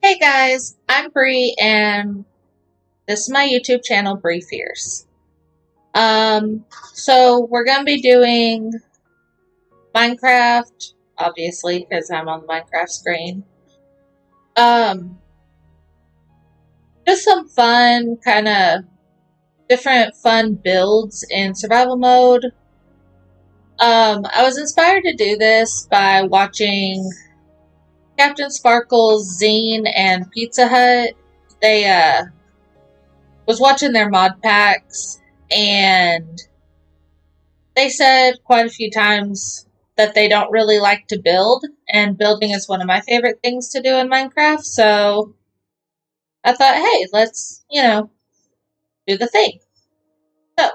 Hey guys, I'm Bree and this is my YouTube channel, Bree Fierce. So we're gonna be doing Minecraft, obviously, because I'm on the Minecraft screen. Um, just some fun, kind of different fun builds in survival mode. I was inspired to do this by watching Captain Sparkle's Zine and Pizza Hut. They was watching their mod packs and they said quite a few times that they don't really like to build, and building is one of my favorite things to do in Minecraft, so I thought, hey, let's, do the thing. So,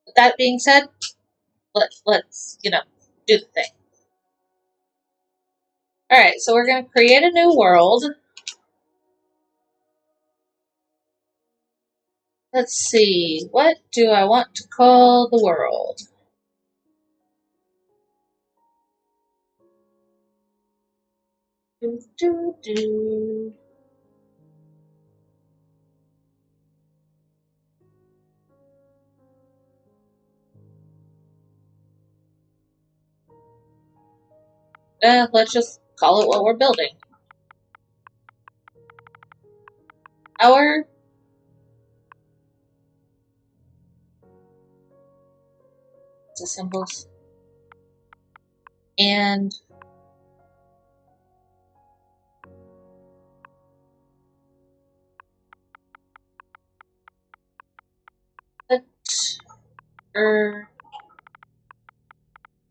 with that being said, let's do the thing. Alright, so we're going to create a new world. Let's see, what do I want to call the world? Do. Let's just call it what we're building. Our symbols and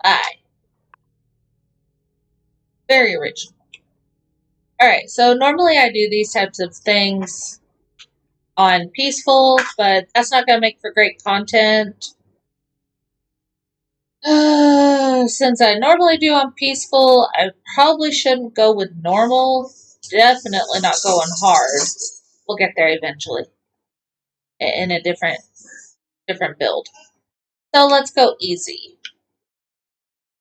I. Very original. Alright, so normally I do these types of things on peaceful, but that's not going to make for great content. Since I normally do on peaceful, I probably shouldn't go with normal. Definitely not going hard. We'll get there eventually in a different build. So let's go easy.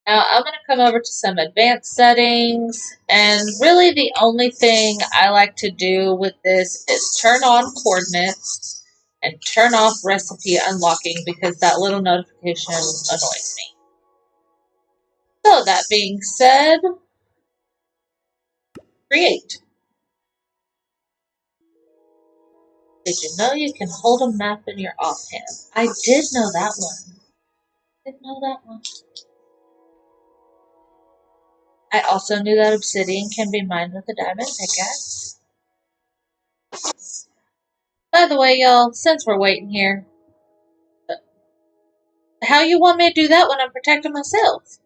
Now I'm going to come over to some advanced settings, and really the only thing I like to do with this is turn on coordinates and turn off recipe unlocking because that little notification annoys me. So that being said, create. Did you know you can hold a map in your offhand? I did know that one. I also knew that obsidian can be mined with a diamond pickaxe. By the way, y'all, since we're waiting here, how you want me to do that when I'm protecting myself?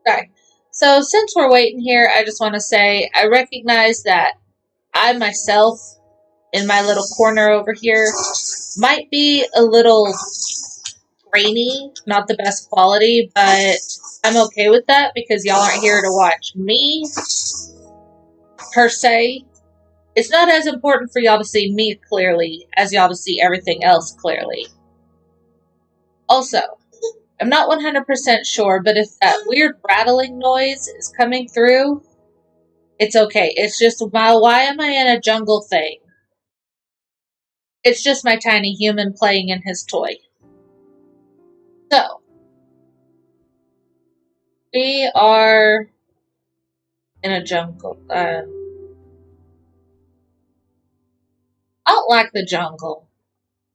Sorry. So since we're waiting here, I just want to say I recognize that I myself, in my little corner over here, might be a little grainy, not the best quality, but I'm okay with that because y'all aren't here to watch me, per se. It's not as important for y'all to see me clearly as y'all to see everything else clearly. Also, I'm not 100% sure, but if that weird rattling noise is coming through, it's okay. It's just, why am I in a jungle thing? It's just my tiny human playing in his toy. So, we are in a jungle. I don't like the jungle.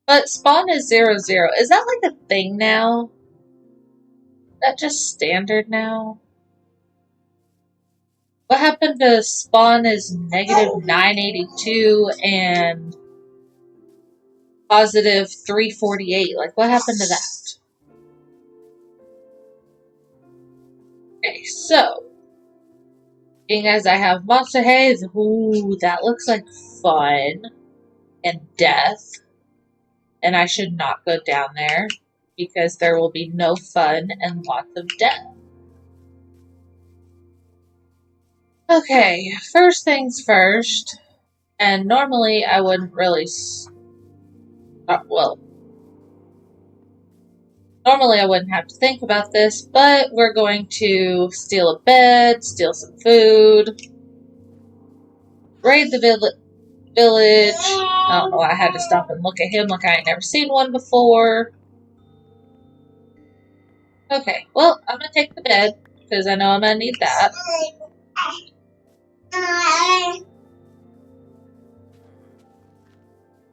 But spawn is 0, 0. Is that like a thing now? Is that just standard now? What happened to spawn is negative 982 and positive 348? Like, what happened to that? Okay, so, being as I have monster haze, ooh, that looks like fun and death. And I should not go down there because there will be no fun and lots of death. Okay, first things first, and normally I wouldn't really, normally I wouldn't have to think about this, but we're going to steal a bed, steal some food. Raid the village. I don't know why I had to stop and look at him like I ain't never seen one before. Okay, well, I'm gonna take the bed, because I know I'm gonna need that.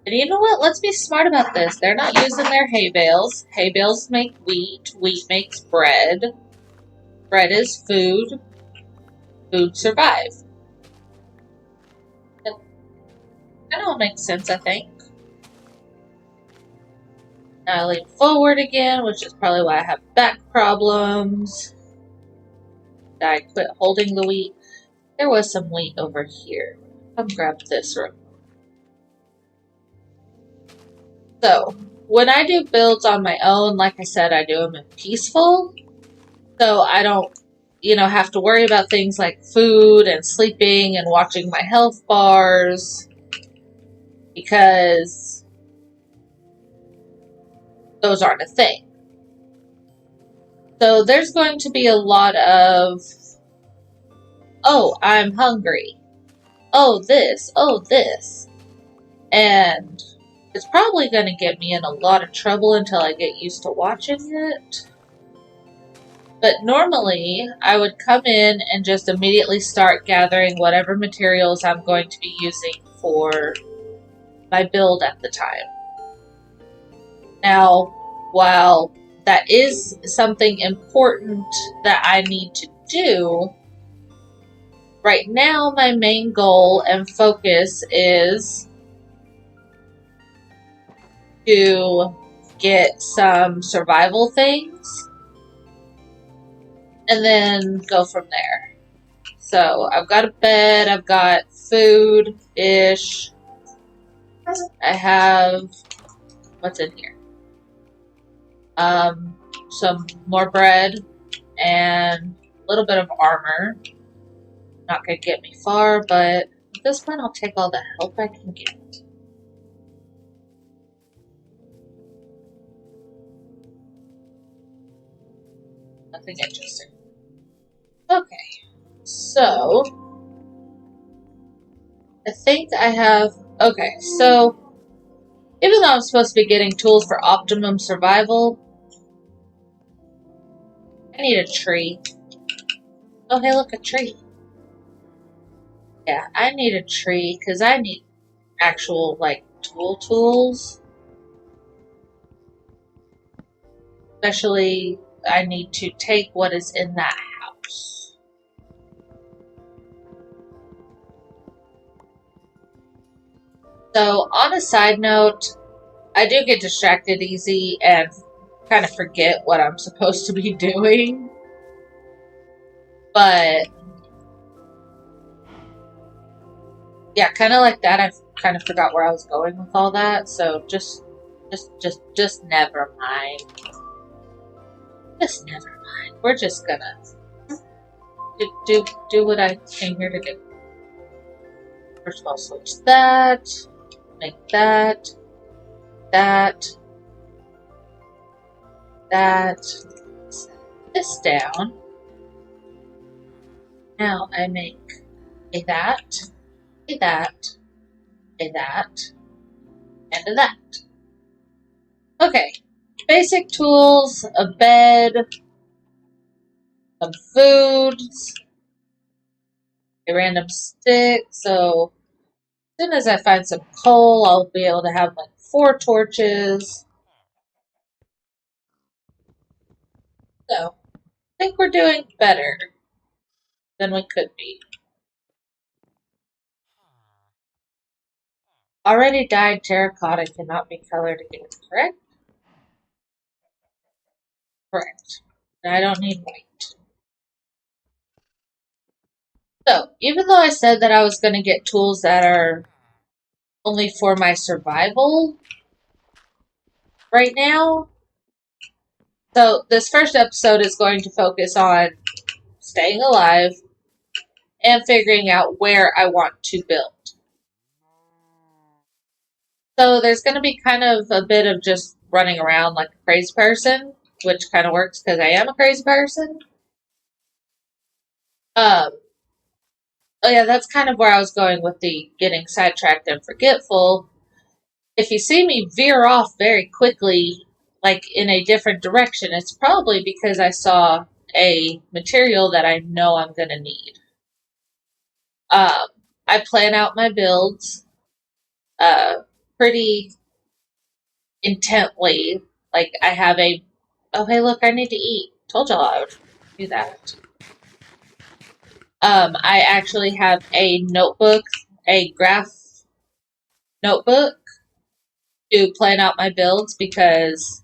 And you know what? Let's be smart about this. They're not using their hay bales. Hay bales make wheat. Wheat makes bread. Bread is food. Food survive. That all makes sense, I think. Now I lean forward again, which is probably why I have back problems. I quit holding the wheat. There was some wheat over here. Come grab this room. So, when I do builds on my own, like I said, I do them in peaceful. So I don't, have to worry about things like food and sleeping and watching my health bars. Because those aren't a thing. So there's going to be a lot of, oh, I'm hungry. Oh, this. Oh, this. And it's probably going to get me in a lot of trouble until I get used to watching it. But normally, I would come in and just immediately start gathering whatever materials I'm going to be using for my build at the time. Now, while that is something important that I need to do, right now my main goal and focus is to get some survival things and then go from there. So I've got a bed, I've got food-ish, I have, what's in here? Some more bread and a little bit of armor. Not gonna get me far, but at this point I'll take all the help I can get. Nothing interesting. Okay, so I think I have, okay, so even though I'm supposed to be getting tools for optimum survival, I need a tree. Oh, hey, look, a tree. Yeah, I need a tree because I need actual, like, tools. Especially, I need to take what is in that house. So, on a side note, I do get distracted easy and kind of forget what I'm supposed to be doing. But yeah, kind of like that. I kind of forgot where I was going with all that. So just never mind. Just never mind. We're just gonna do what I came here to do. First of all, switch that. Make that. That. Set this down. Now I make a that, a that, a that, and a that. Okay, basic tools, a bed, some foods, a random stick, so as soon as I find some coal, I'll be able to have like 4 torches. So, I think we're doing better than we could be. Already dyed terracotta cannot be colored again, correct? Correct. I don't need white. So, even though I said that I was going to get tools that are only for my survival right now, so this first episode is going to focus on staying alive and figuring out where I want to build. So there's going to be kind of a bit of just running around like a crazy person, which kind of works because I am a crazy person. Oh yeah, that's kind of where I was going with the getting sidetracked and forgetful. If you see me veer off very quickly, like in a different direction, it's probably because I saw a material that I know I'm going to need. Um, I plan out my builds uh, pretty intently. Like I have a, oh hey look, I need to eat. Told y'all I would do that. I actually have a notebook, a graph notebook to plan out my builds because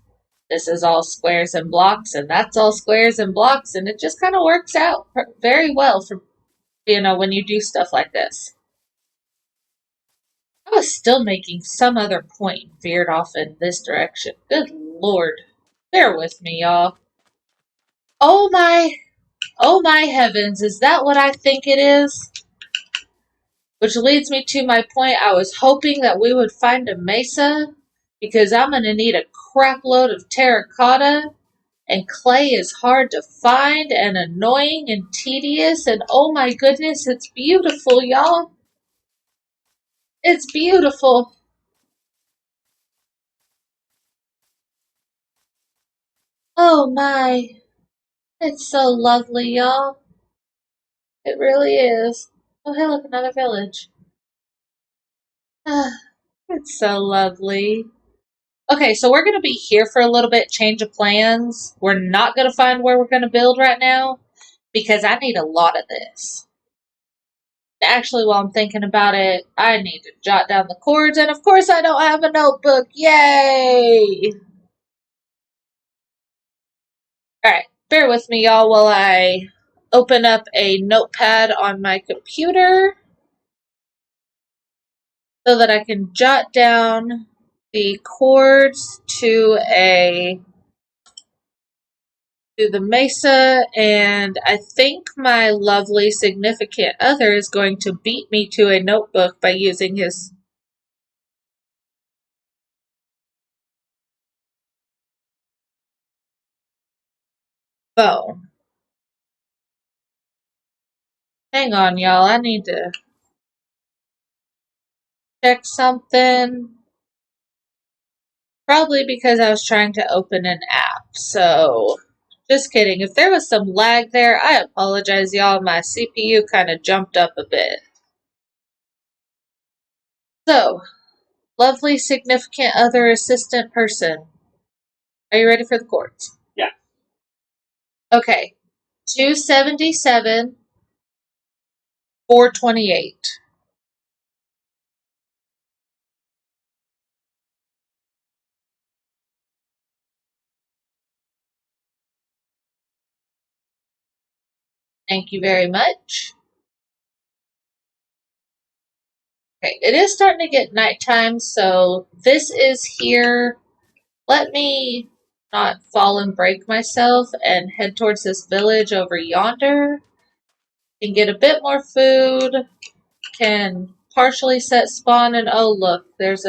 this is all squares and blocks and that's all squares and blocks and it just kind of works out very well for, when you do stuff like this. I was still making some other point and veered off in this direction. Good lord. Bear with me, y'all. Oh my heavens, is that what I think it is? Which leads me to my point. I was hoping that we would find a mesa because I'm going to need a crap load of terracotta, and clay is hard to find and annoying and tedious, and oh my goodness, it's beautiful, y'all. It's beautiful. Oh my, it's so lovely, y'all. It really is. Oh, hey, look, another village. Ah, it's so lovely. Okay, so we're going to be here for a little bit, change of plans. We're not going to find where we're going to build right now because I need a lot of this. Actually, while I'm thinking about it, I need to jot down the chords, and of course I don't have a notebook. Yay! Alright, bear with me, y'all, while I open up a notepad on my computer so that I can jot down the chords to the mesa, and I think my lovely significant other is going to beat me to a notebook by using his phone. Hang on, y'all, I need to check something. Probably because I was trying to open an app, so just kidding. If there was some lag there, I apologize, y'all. My CPU kind of jumped up a bit. So, lovely significant other assistant person. Are you ready for the chords? Yeah. Okay. 277, 428. Thank you very much. Okay, it is starting to get nighttime, so this is here. Let me not fall and break myself and head towards this village over yonder. Can get a bit more food, can partially set spawn, and oh look, there's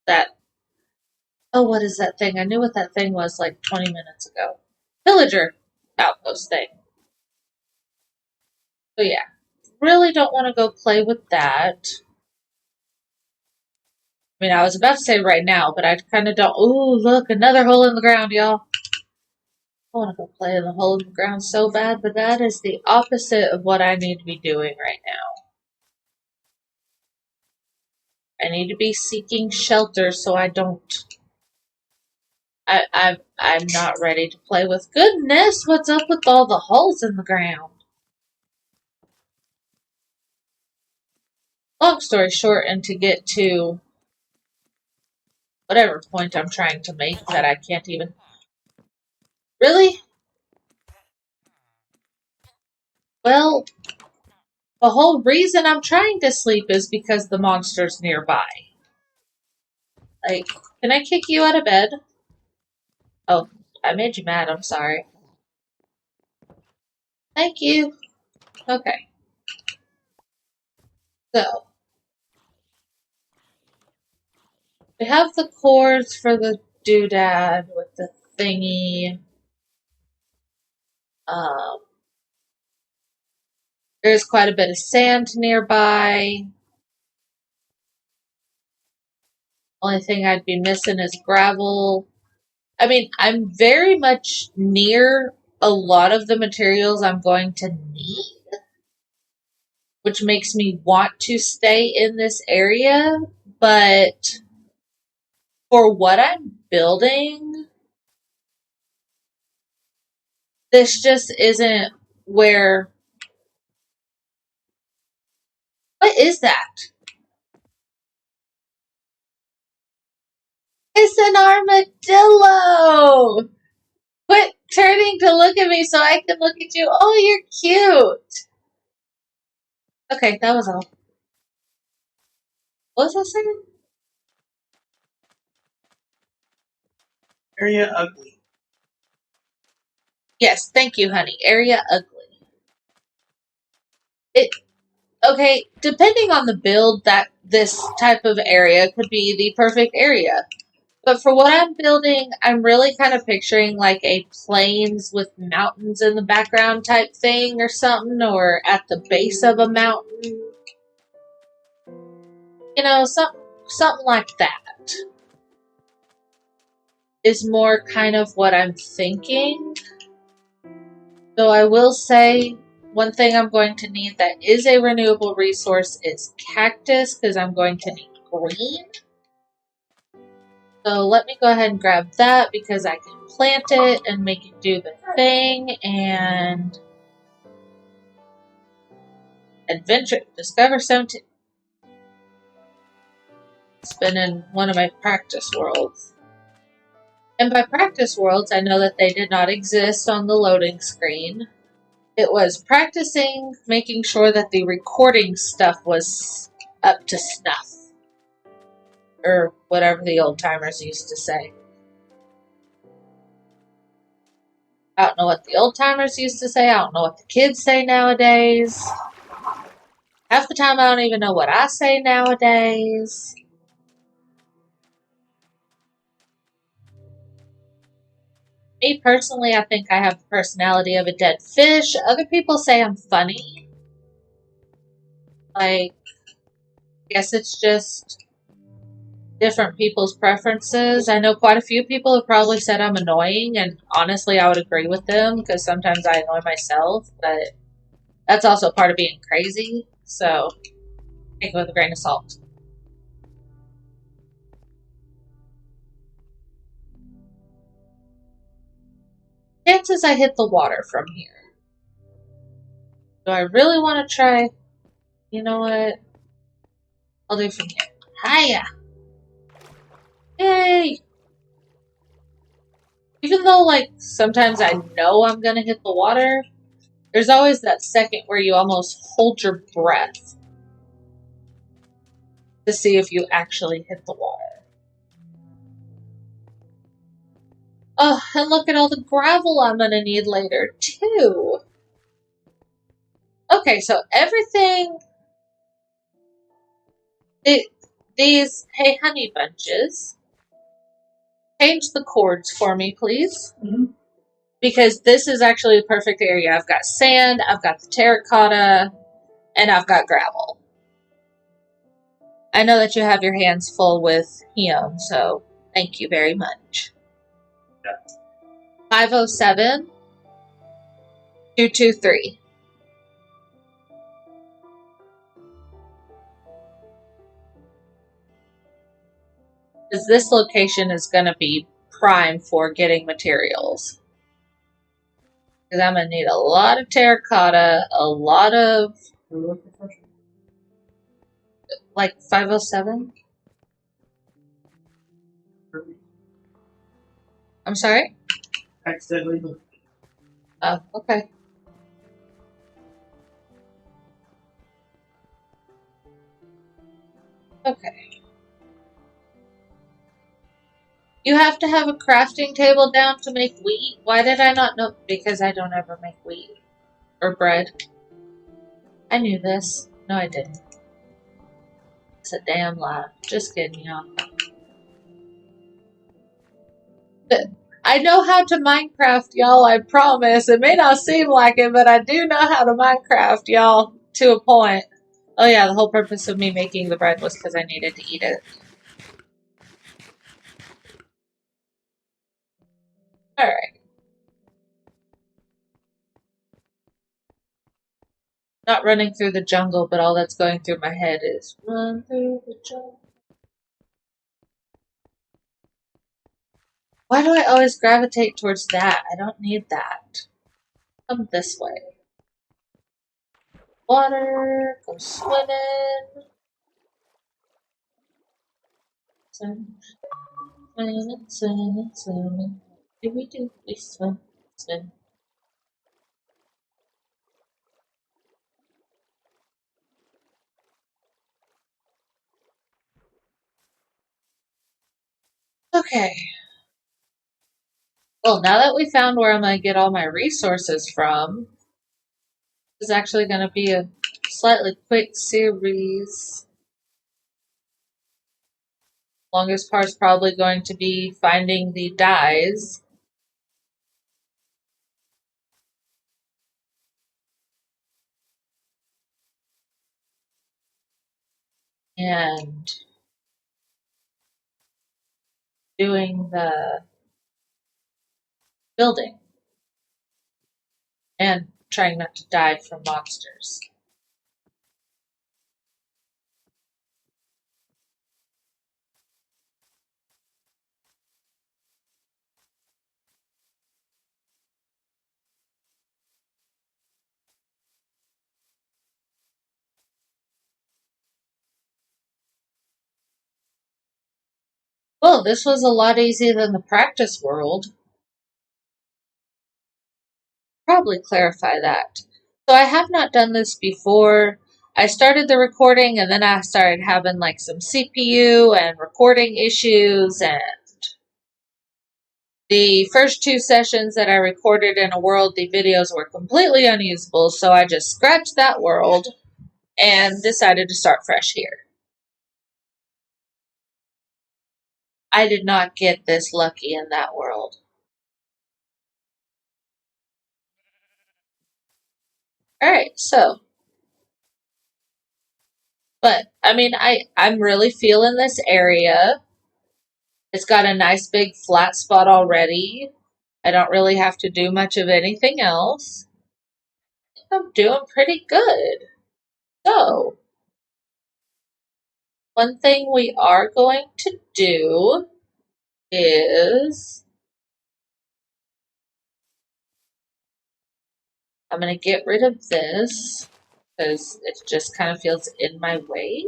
that, oh what is that thing? I knew what that thing was like 20 minutes ago. Villager outpost thing. So yeah, really don't want to go play with that. I mean, I was about to say right now, but I kind of don't. Ooh, look, another hole in the ground, y'all. I want to go play in the hole in the ground so bad, but that is the opposite of what I need to be doing right now. I need to be seeking shelter so I don't. I'm not ready to play with. Goodness, what's up with all the holes in the ground? Long story short, and to get to whatever point I'm trying to make that I can't even. Really? Well, the whole reason I'm trying to sleep is because the monster's nearby. Like, can I kick you out of bed? Oh, I made you mad, I'm sorry. Thank you. Okay. So, we have the cords for the doodad with the thingy. Um, There's quite a bit of sand nearby. Only thing I'd be missing is gravel. I mean, I'm very much near a lot of the materials I'm going to need, which makes me want to stay in this area, but for what I'm building, this just isn't where. What is that? It's an armadillo! Quit turning to look at me so I can look at you. Oh, you're cute! Okay, that was all. What was I saying? Area ugly. Yes, thank you, honey. Area ugly. Okay, depending on the build, that this type of area could be the perfect area. But for what I'm building, I'm really kind of picturing like a plains with mountains in the background type thing or something, or at the base of a mountain. You know, something like that is more kind of what I'm thinking. Though I will say, one thing I'm going to need that is a renewable resource is cactus, because I'm going to need green. So let me go ahead and grab that because I can plant it and make it do the thing. And adventure, discover 17. It's been in one of my practice worlds. And by practice worlds, I know that they did not exist on the loading screen. It was practicing, making sure that the recording stuff was up to snuff. Or whatever the old timers used to say. I don't know what the old timers used to say. I don't know what the kids say nowadays. Half the time I don't even know what I say nowadays. Me personally, I think I have the personality of a dead fish. Other people say I'm funny. Like, I guess it's just different people's preferences. I know quite a few people have probably said I'm annoying, and honestly, I would agree with them because sometimes I annoy myself, but that's also part of being crazy, so take it with a grain of salt. Chances I hit the water from here. Do I really want to try? You know what? I'll do from here. Hiya! Yay! Even though, like, sometimes I know I'm gonna hit the water, there's always that second where you almost hold your breath to see if you actually hit the water. Oh, and look at all the gravel I'm gonna need later, too. Okay, so everything... These... Hey, honey bunches. Change the chords for me, please. Mm-hmm. Because this is actually a perfect area. I've got sand, I've got the terracotta, and I've got gravel. I know that you have your hands full with him, so thank you very much. Yeah. 507 223. Because this location is going to be prime for getting materials. Because I'm going to need a lot of terracotta, a lot of... Like 507? I'm sorry? Accidentally moved. Oh, okay. Okay. You have to have a crafting table down to make wheat? Why did I not know? Because I don't ever make wheat. Or bread. I knew this. No, I didn't. It's a damn lie. Just kidding, y'all. I know how to Minecraft, y'all, I promise. It may not seem like it, but I do know how to Minecraft, y'all, to a point. Oh yeah, the whole purpose of me making the bread was because I needed to eat it. Alright. Not running through the jungle, but all that's going through my head is run through the jungle. Why do I always gravitate towards that? I don't need that. Come this way. Water, go swimming. Swimming. Do we swim, swim. Okay. Well, now that we found where I'm going to get all my resources from, this is actually going to be a slightly quick series. Longest part's probably going to be finding the dyes. And doing the building. And trying not to die from monsters. Well, this was a lot easier than the practice world. Probably clarify that. So I have not done this before. I started the recording and then I started having like some CPU and recording issues, and the first 2 sessions that I recorded in a world, the videos were completely unusable, so I just scratched that world and decided to start fresh here. I did not get this lucky in that world. Alright, so. But, I mean, I'm really feeling this area. It's got a nice big flat spot already. I don't really have to do much of anything else. I'm doing pretty good. So, one thing we are going to do is I'm going to get rid of this because it just kind of feels in my way.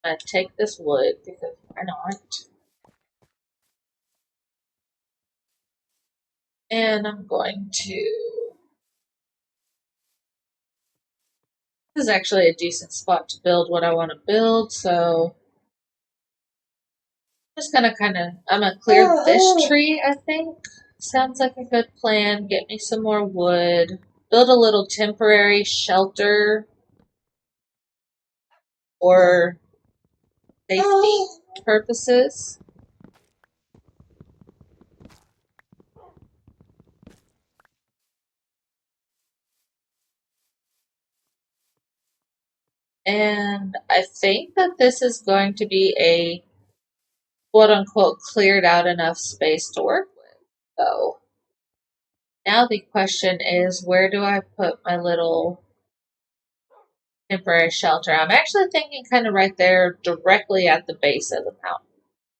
I'm going to take this wood because why not? And I'm going to... This is actually a decent spot to build what I want to build, so... I'm just going to I'm going to clear this tree, I think. Sounds like a good plan. Get me some more wood. Build a little temporary shelter for safety purposes. And I think that this is going to be a quote-unquote cleared out enough space to work with. So now the question is, where do I put my little temporary shelter? I'm actually thinking kind of right there, directly at the base of the mountain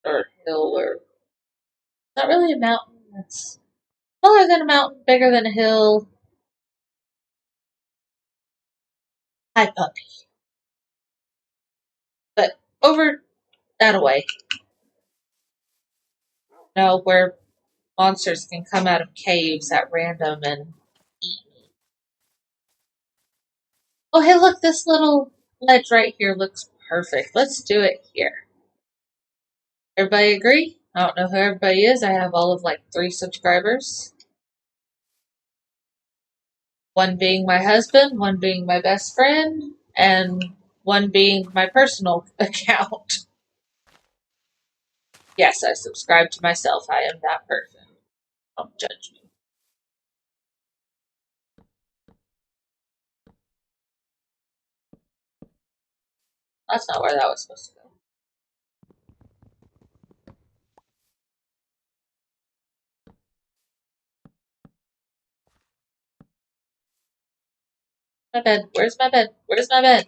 or hill, or not really a mountain. It's smaller than a mountain, bigger than a hill. Hi, puppy. But over that away. No, where monsters can come out of caves at random and eat me. Oh, hey, look, this little ledge right here looks perfect. Let's do it here. Everybody agree? I don't know who everybody is. I have all of like 3 subscribers. 1 being my husband, 1 being my best friend, and 1 being my personal account. Yes, I subscribe to myself. I am that person. Don't judge me. That's not where that was supposed to go. My bed. Where's my bed? Where's my bed?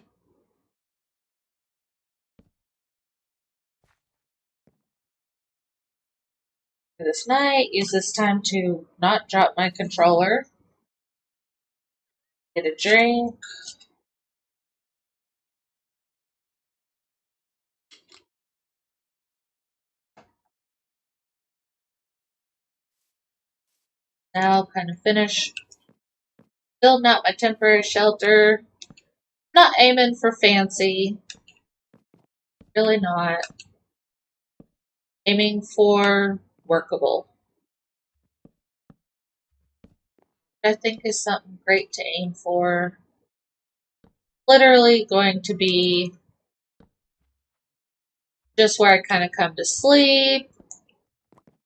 This night, use this time to not drop my controller. Get a drink. Now, kind of finish building out my temporary shelter. Not aiming for fancy. Really not. Aiming for workable. I think is something great to aim for. Literally going to be just where I kind of come to sleep,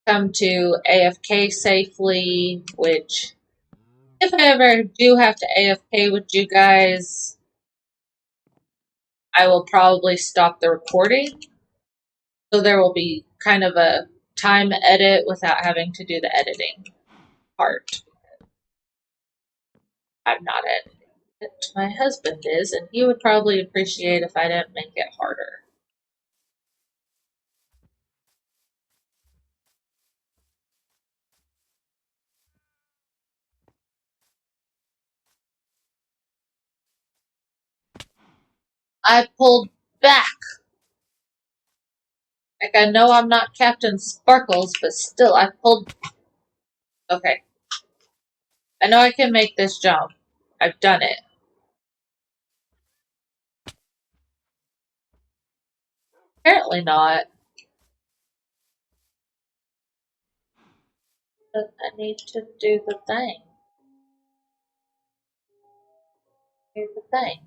come to AFK safely, which if I ever do have to AFK with you guys, I will probably stop the recording. So there will be kind of a time edit without having to do the editing part. I'm not editing it. My husband is, and he would probably appreciate if I didn't make it harder. I pulled back. Like, I know I'm not Captain Sparkles, but still, I pulled. Okay. I know I can make this jump. I've done it. Apparently not. But I need to do the thing. Do the thing.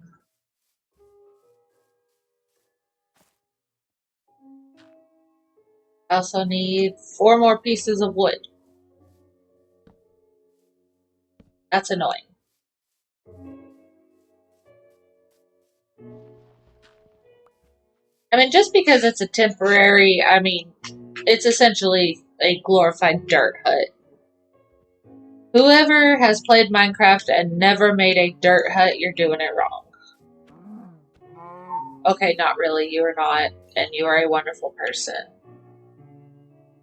I also need 4 more pieces of wood. That's annoying. I mean, just because it's a temporary, I mean, it's essentially a glorified dirt hut. Whoever has played Minecraft and never made a dirt hut, you're doing it wrong. Okay, not really, you are not, and you are a wonderful person.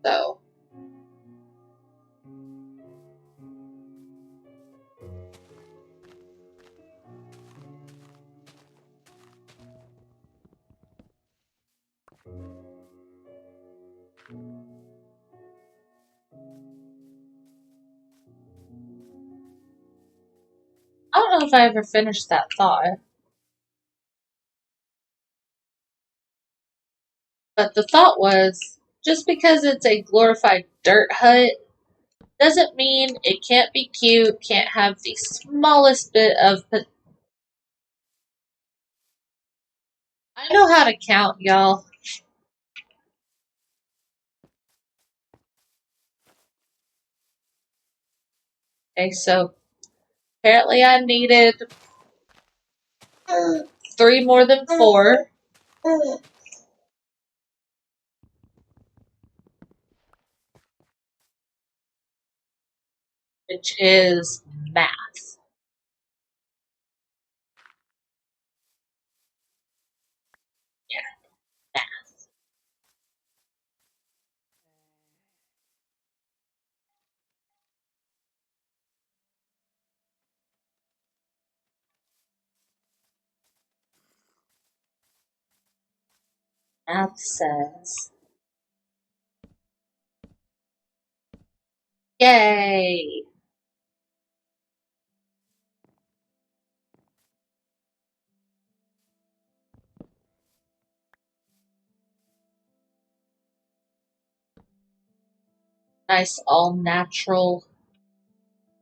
So. I don't know if I ever finished that thought. But the thought was, just because it's a glorified dirt hut doesn't mean it can't be cute, can't have the smallest bit of. I know how to count, y'all. Okay, so apparently I needed 3 more than 4. Which is math. Yeah, math. Math says. Yay! Nice all natural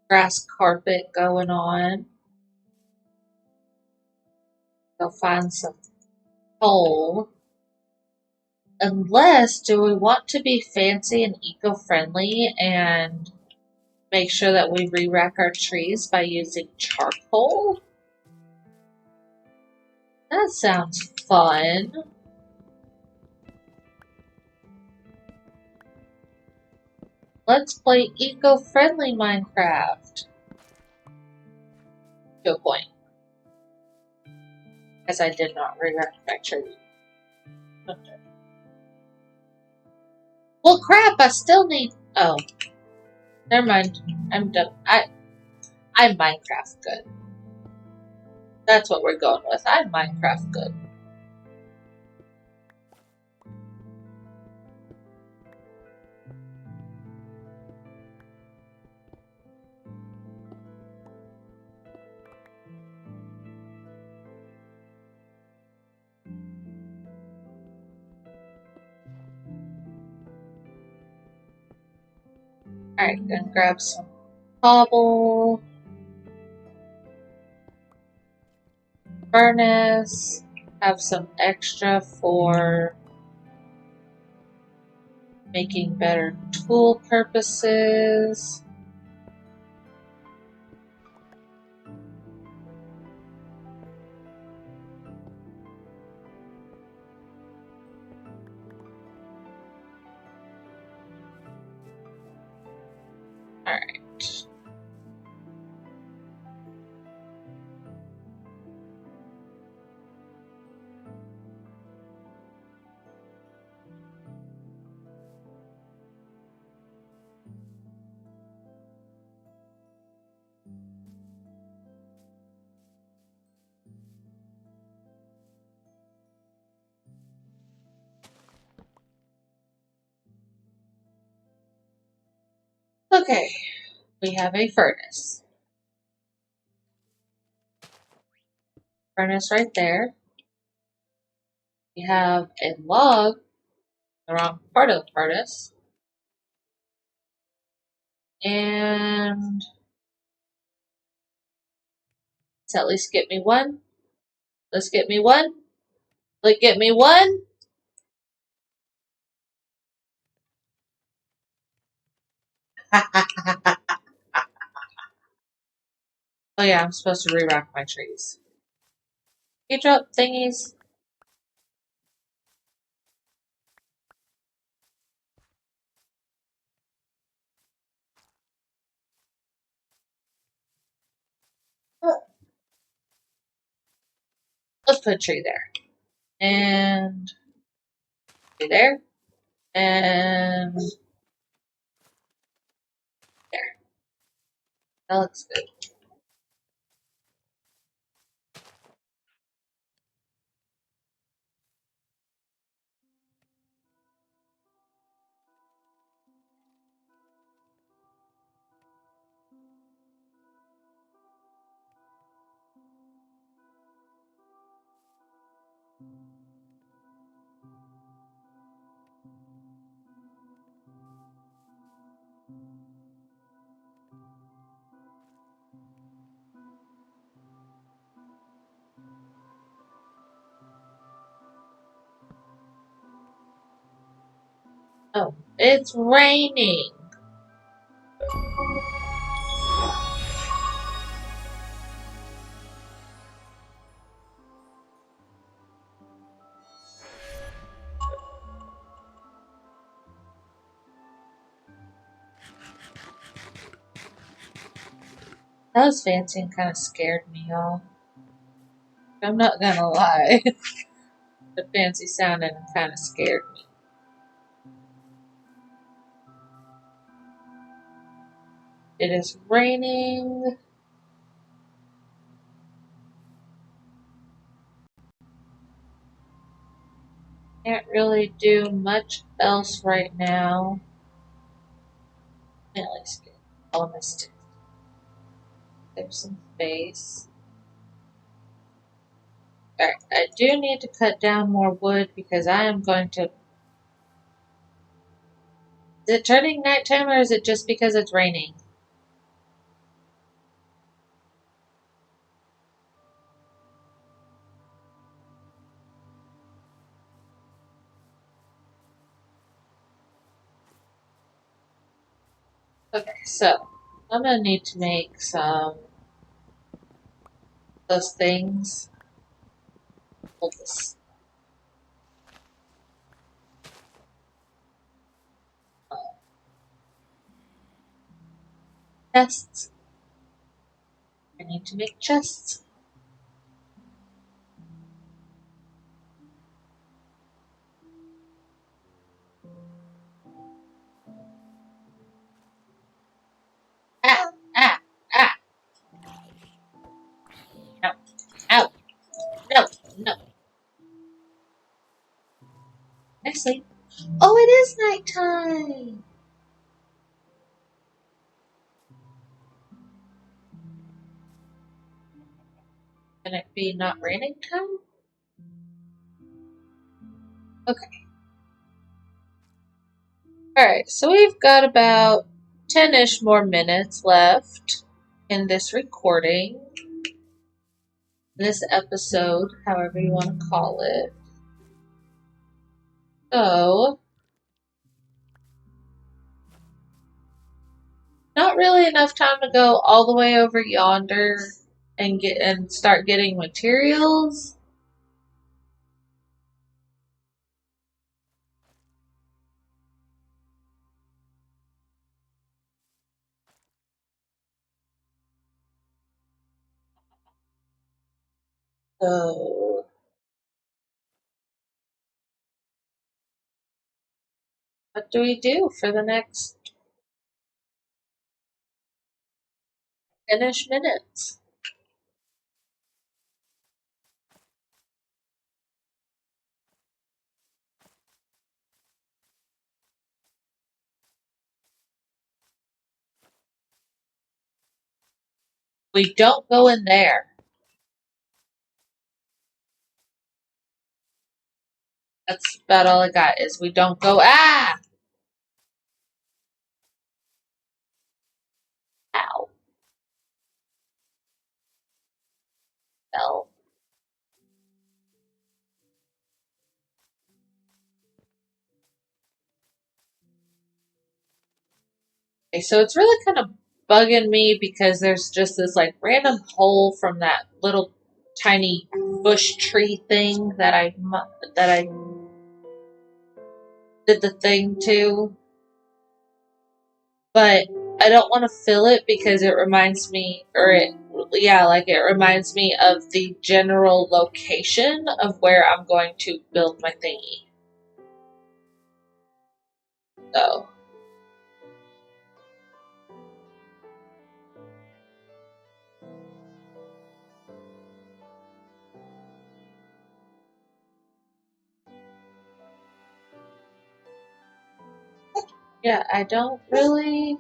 grass carpet going on. Go find some coal. Unless, do we want to be fancy and eco-friendly and make sure that we re-rack our trees by using charcoal? That sounds fun. Let's play eco-friendly Minecraft. To a point. As I did not re-rack my tree. Okay. Well, crap, I still need... Oh. Never mind. I'm done. I'm Minecraft good. That's what we're going with. I'm Minecraft good. Alright, gonna grab some cobble. Furnace. Have some extra for making better tool purposes. Alright. Okay, we have a furnace. Furnace right there. We have a log, the wrong part of the furnace. And let's at least get me one. Let's get me one. Let's get me one. Oh yeah, I'm supposed to re-rock my trees. You drop thingies. Let's put a tree there. And tree there. And there. That looks good. Oh, it's raining. That was fancy and kind of scared me, y'all. I'm not gonna lie. The fancy sounded and kind of scared me. It is raining. Can't really do much else right now. At least get all my sticks. Save some space. Alright, I do need to cut down more wood because I am going to... Is it turning nighttime or is it just because it's raining? Okay, so I'm gonna need to make some of those things. Hold this. Chests. I need to make chests. Ah, ah, ah. No, out. No, no. I sleep. Oh, it is nighttime. Can it be not raining time? Okay. Alright, so we've got about 10-ish more minutes left in this recording. This episode, however you want to call it. So, not really enough time to go all the way over yonder and start getting materials. So, what do we do for the next 10-ish minutes? We don't go in there. That's about all I got is we don't go. Ah! Ow. Fell. Okay, so it's really kind of bugging me because there's just this like random hole from that little tiny bush tree thing that I did the thing to, but I don't want to fill it because it reminds me, it reminds me of the general location of where I'm going to build my thingy. So, yeah, I don't really.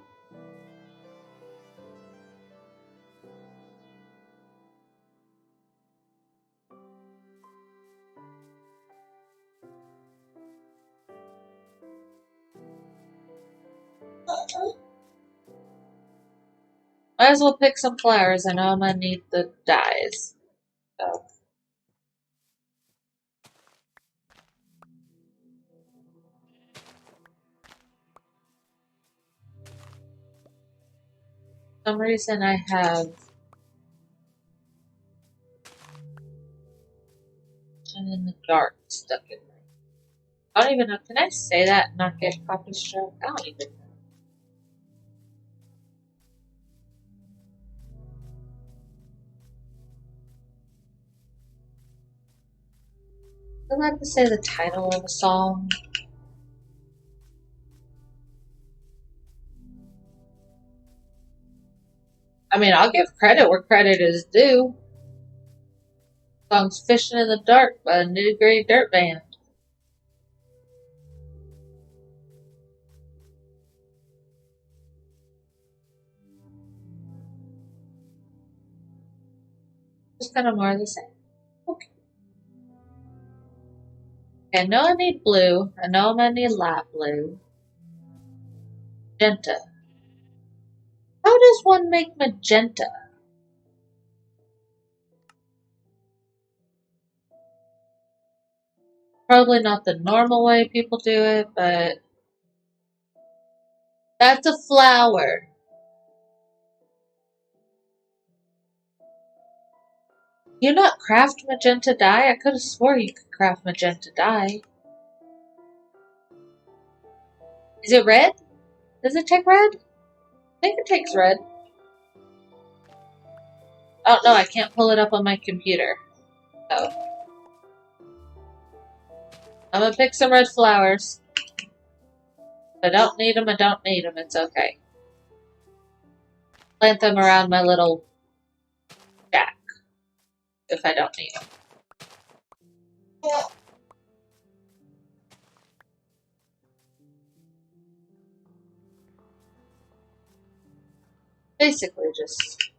Might as well pick some flowers. I know I'm gonna need the dyes. So. For some reason I have in the dark stuck in me. I don't even know. Can I say that and not get copy struck? I don't even know. I like to say the title of a song. I mean, I'll give credit where credit is due. The song's "Fishing in the Dark" by the Nitty Gritty Dirt Band. Just kind of more of the same. Okay. I know I need blue. I know I'm gonna need light blue. Magenta. How does one make magenta? Probably not the normal way people do it, but That's a flower. You not craft magenta dye? I could have swore you could craft magenta dye. Is it red? Does it take red? I think it takes red. Oh no, I can't pull it up on my computer. Oh. I'm gonna pick some red flowers. If I don't need them, I don't need them. It's okay. Plant them around my little shack if I don't need them. Basically just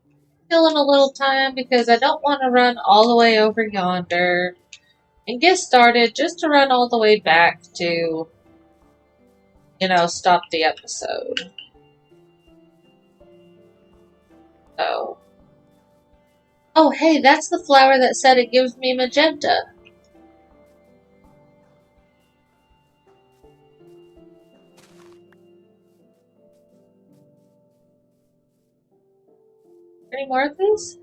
killing a little time because I don't want to run all the way over yonder and get started just to run all the way back to, you know, stop the episode. So. Oh, hey, that's the flower that said it gives me magenta. Any more of these?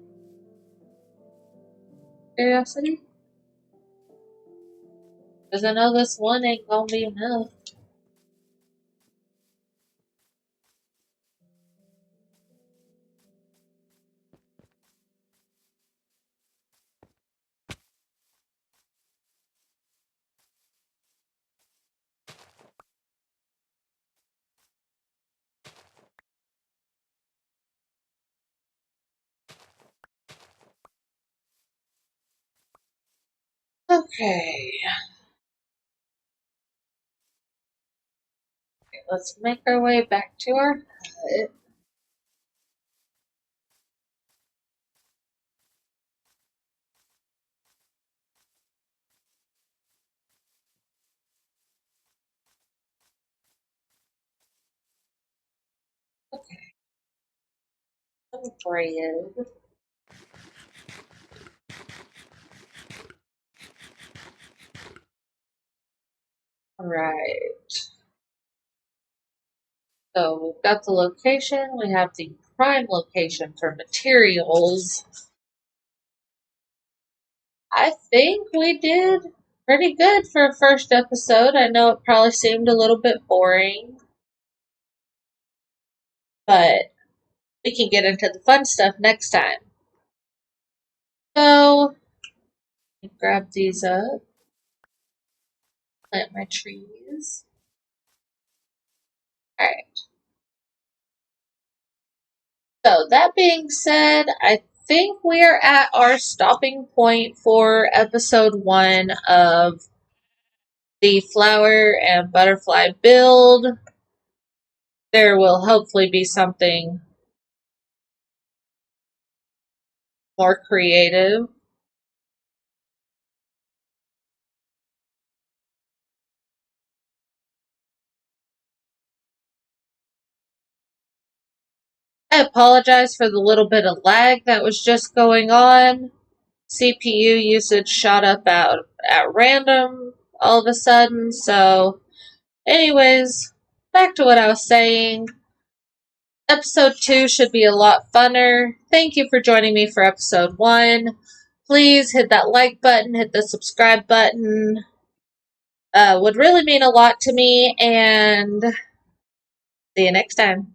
Curiosity? Because I know this one ain't gonna be enough. Okay. Let's make our way back to our hut. Okay. Some bread. Alright. So we've got the location. We have the prime location for materials. I think we did pretty good for a first episode. I know it probably seemed a little bit boring, but we can get into the fun stuff next time. So, grab these up, plant my trees. Alright. So, that being said, I think we are at our stopping point for episode 1 of the flower and butterfly build. There will hopefully be something more creative. I apologize for the little bit of lag that was just going on. CPU usage shot up at random all of a sudden. So, anyways, back to what I was saying. Episode 2 should be a lot funner. Thank you for joining me for episode 1. Please hit that like button, hit the subscribe button. Would really mean a lot to me, and see you next time.